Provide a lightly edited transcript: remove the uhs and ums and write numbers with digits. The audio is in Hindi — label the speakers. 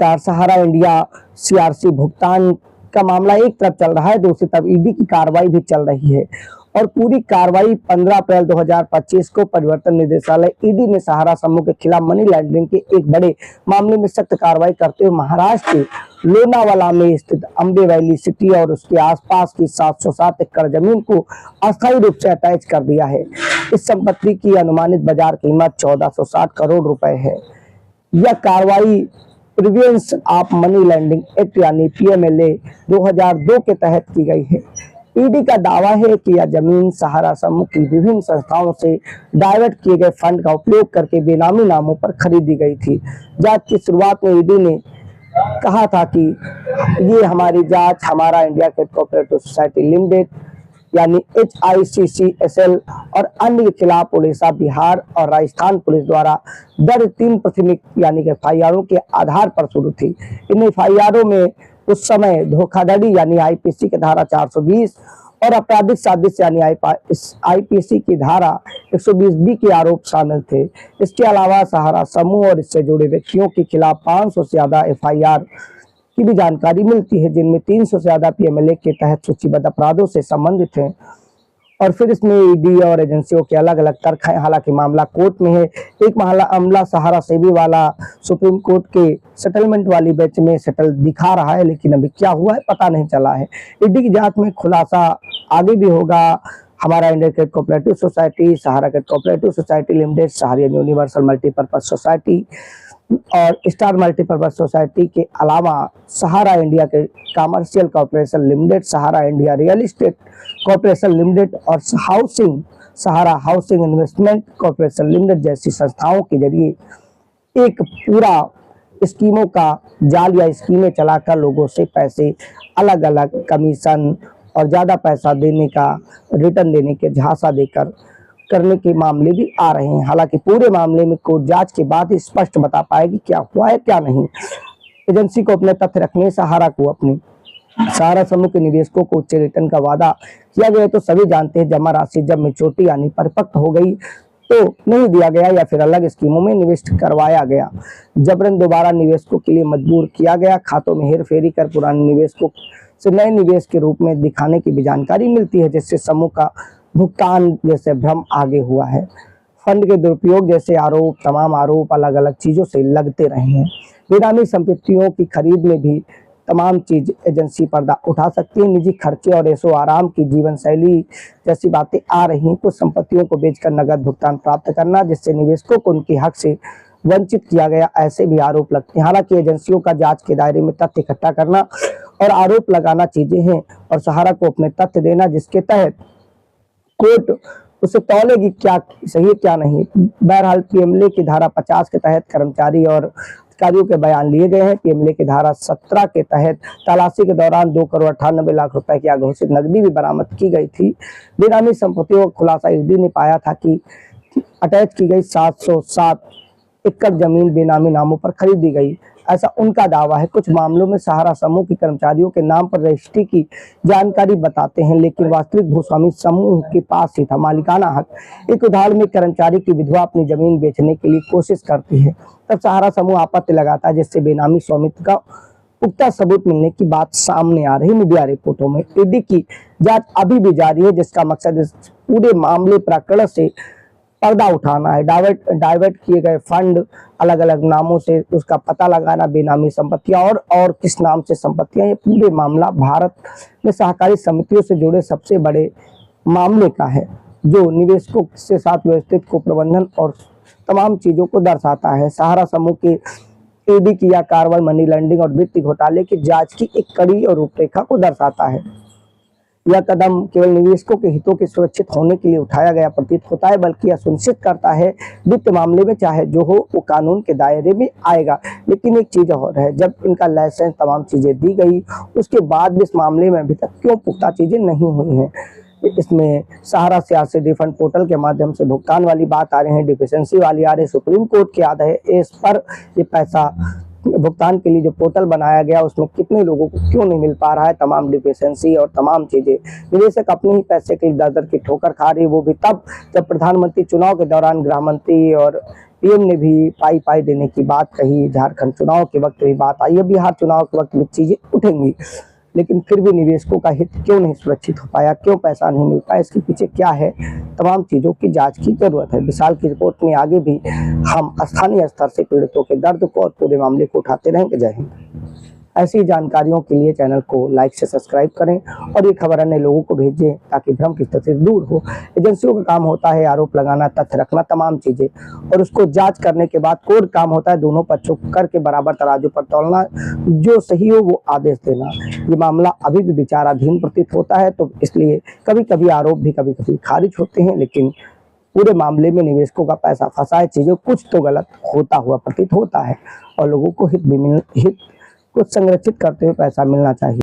Speaker 1: नमस्कार। सहारा इंडिया सीआरसी भुगतान का मामला एक तरफ चल रहा है, दूसरी तरफ ईडी की कार्रवाई भी चल रही है और पूरी कार्रवाई 15 अप्रैल 2025 को परिवर्तन निदेशालय ईडी ने सहारा समूह के खिलाफ मनी लॉन्ड्रिंग के एक बड़े मामले में सख्त कार्रवाई करते हुए महाराष्ट्र के लोनावाला में स्थित अम्बे वैली सिटी और उसके आसपास की 707 एकड़ जमीन को अस्थायी रूप से अटैच कर दिया है। इस संपत्ति की अनुमानित बाजार कीमत 1460 करोड़ रुपए है। यह कार्रवाई prevention of money laundering act यानी पीएमएलए 2002 के तहत की गई है। ईडी का दावा है कि यह जमीन सहारा समूह की विभिन्न संस्थाओं से डाइवर्ट किए गए फंड का उपयोग करके बेनामी नामों पर खरीदी गई थी। जांच की शुरुआत में ईडी ने कहा था कि ये हमारी जांच हमारा इंडिया कोऑपरेटिव सोसाइटी लिमिटेड यानी HICCSL और अन्य के खिलाफ उड़ीसा, बिहार और राजस्थान पुलिस द्वारा दर्ज 3 प्राथमिक यानी कि FIRों के आधार पर शुरू थी। इन FIRों में उस समय धोखाधड़ी यानी IPC की धारा 420 और आपराधिक साजिश यानी IPC की धारा 120B के आरोप शामिल थे। इसके अलावा सहारा समूह और इससे जुड़े व्यक्तियों के खिलाफ 500 से ज्यादा FIR की भी जानकारी मिलती है, जिनमें 300 से ज्यादा पीएमएलए के तहत सूचीबद्ध अपराधों से संबंधित हैं। और फिर इसमें ईडी और एजेंसियों के अलग अलग तर्क हैं। हालांकि मामला कोर्ट में है। एक मामला सहारा सेबी वाला सुप्रीम कोर्ट के सेटलमेंट वाली बेंच में सेटल दिखा रहा है, लेकिन अभी क्या हुआ है पता नहीं चला है। ईडी की जांच में खुलासा आगे भी होगा। हमारा India cooperative society, Sahara cooperative society limited, Sahara universal multipurpose society और स्टार मल्टीपर्पज सोसाइटी के अलावा सहारा इंडिया के commercial corporation limited, Sahara India real estate corporation limited और Sahara housing investment corporation limited जैसी संस्थाओं के जरिए एक पूरा स्कीमों का जाल या स्कीमें चलाकर लोगों से पैसे अलग अलग कमीशन और ज्यादा पैसा देने का, रिटर्न देने के झांसा देकर करने के मामले भी आ रहे हैं। हालांकि पूरे मामले में कोर्ट जांच के बाद ही स्पष्ट बता पाएगी क्या हुआ है क्या नहीं। एजेंसी को अपने तथ्य रखने, सहारा समूह के निवेशकों को उच्च रिटर्न का वादा किया गया तो सभी जानते हैं जमा राशि जब मैच्योरिटी यानी परिपक्व हो गई तो नहीं दिया गया या फिर अलग स्कीमों में निवेश करवाया गया। जबरन दोबारा निवेशकों के लिए मजबूर किया गया। खातों में हेरफेरी कर पुराने निवेशकों से नए निवेश के रूप में दिखाने की भी जानकारी मिलती है, जिससे समूह का भुगतान जैसे भ्रम आगे हुआ है। फंड के दुरुपयोग जैसे आरोप, तमाम आरोप अलग अलग चीजों से लगते रहे हैं। बेनामी संपत्तियों की खरीद में भी तमाम चीज एजेंसी पर्दा उठा सकती है। निजी खर्चे और ऐशो आराम की जीवन शैली जैसी बातें आ रही हैं। कुछ संपत्तियों को बेचकर नगद भुगतान प्राप्त करना, जिससे निवेशकों को उनके हक से वंचित किया गया, ऐसे भी आरोप लगते हैं। हालांकि एजेंसियों का जांच के दायरे में तथ्य इकट्ठा करना और आरोप लगाना चीजें हैं और सहारा को अपने तथ्य देना, जिसके तहत कोर्ट उसे तौलेगी क्या सही है क्या नहीं। बहरहाल पीएमएलए की धारा 50 के तहत कर्मचारी और अधिकारियों के बयान लिए गए हैं। पीएमएलए की धारा 17 के तहत तलाशी के दौरान 2 करोड़ 98 लाख रुपए की अघोषित नकदी भी बरामद की गई थी। बेनामी संपत्तियों का खुलासा ईडी ने पाया था कि अटैच की गई 707 एकड़ जमीन बेनामी नामों पर खरीदी गई, ऐसा उनका दावा है। कुछ मामलों में सहारा समूह के कर्मचारियों के नाम पर रजिस्ट्री की जानकारी बताते हैं, लेकिन वास्तविक भूस्वामी समूह के पास ही था मालिकाना हक। एक उदाहरण में कर्मचारी की विधवा अपनी जमीन बेचने के लिए कोशिश करती है, तब सहारा समूह आपत्ति लगाता है, जिससे बेनामी स्वामित्व का पुख्ता सबूत मिलने की बात सामने आ रही मीडिया रिपोर्टों में। ईडी की जांच अभी भी जारी है, जिसका मकसद इस पूरे मामले प्रकरण से पर्दा उठाना है। डाइवर्ट किए गए फंड, अलग अलग नामों से उसका पता लगाना, बेनामी संपत्तियां और किस नाम से संपत्तियां, ये पूरे मामला भारत में सहकारी समितियों से जुड़े सबसे बड़े मामले का है, जो निवेशकों के साथ व्यवस्थित को प्रबंधन और तमाम चीजों को दर्शाता है। सहारा समूह के ईडी की यह कार्रवाई मनी लॉन्ड्रिंग और वित्तीय घोटाले की जांच की एक कड़ी और रूपरेखा को दर्शाता है। यह कदम केवल निवेशकों के हितों के सुरक्षित होने के लिए उठाया गया प्रतीत होता है, बल्कि यह सुनिश्चित करता है वित्त मामले में चाहे जो हो वो कानून के दायरे में आएगा। लेकिन एक चीज और है, जब इनका लाइसेंस तमाम चीजें दी गई उसके बाद भी इस मामले में अभी तक क्यों पुख्ता चीजें नहीं हुई हैं। इसमें सहारा सीआरसी रिफंड पोर्टल के माध्यम से भुगतान वाली बात आ रही है, डिफिशिएंसी वाली आ रही है। सुप्रीम कोर्ट के आदेश पर ये पैसा भुगतान के लिए जो पोर्टल बनाया गया उसमें कितने लोगों को क्यों नहीं मिल पा रहा है, तमाम डिफिशिएंसी और तमाम चीजें। निवेशक अपने ही पैसे के लिए दर दर की ठोकर खा रही है, वो भी तब जब प्रधानमंत्री चुनाव के दौरान गृह मंत्री और पीएम ने भी पाई पाई देने की बात कही, झारखंड चुनाव के वक्त भी बात आई, अब बिहार चुनाव के वक्त भी चीजें उठेंगी, लेकिन फिर भी निवेशकों का हित क्यों नहीं सुरक्षित हो पाया, क्यों पैसा नहीं मिल पाया, इसके पीछे क्या है, तमाम चीज़ों की जांच की जरूरत है। विशाल की रिपोर्ट में आगे भी हम स्थानीय स्तर से पीड़ितों के दर्द को और पूरे मामले को उठाते रहेंगे। जय हिंद। ऐसी जानकारियों के लिए चैनल को लाइक से सब्सक्राइब करें और ये खबर अन्य लोगों को भेजें ताकि भ्रम की स्थिति से दूर हो। एजेंसियों का काम होता है आरोप लगाना, तथ्य रखना, तमाम चीजें, और उसको जांच करने के बाद कोर्ट काम होता है दोनों पक्षों को करके बराबर तराजू पर तौलना, जो सही हो वो आदेश देना। ये मामला अभी भी विचाराधीन प्रतीत होता है, तो इसलिए कभी कभी आरोप भी कभी कभी खारिज होते हैं, लेकिन पूरे मामले में निवेशकों का पैसा फंसा है, चीजें कुछ तो गलत होता हुआ प्रतीत होता है और लोगों को हित को संरक्षित करते हुए पैसा मिलना चाहिए।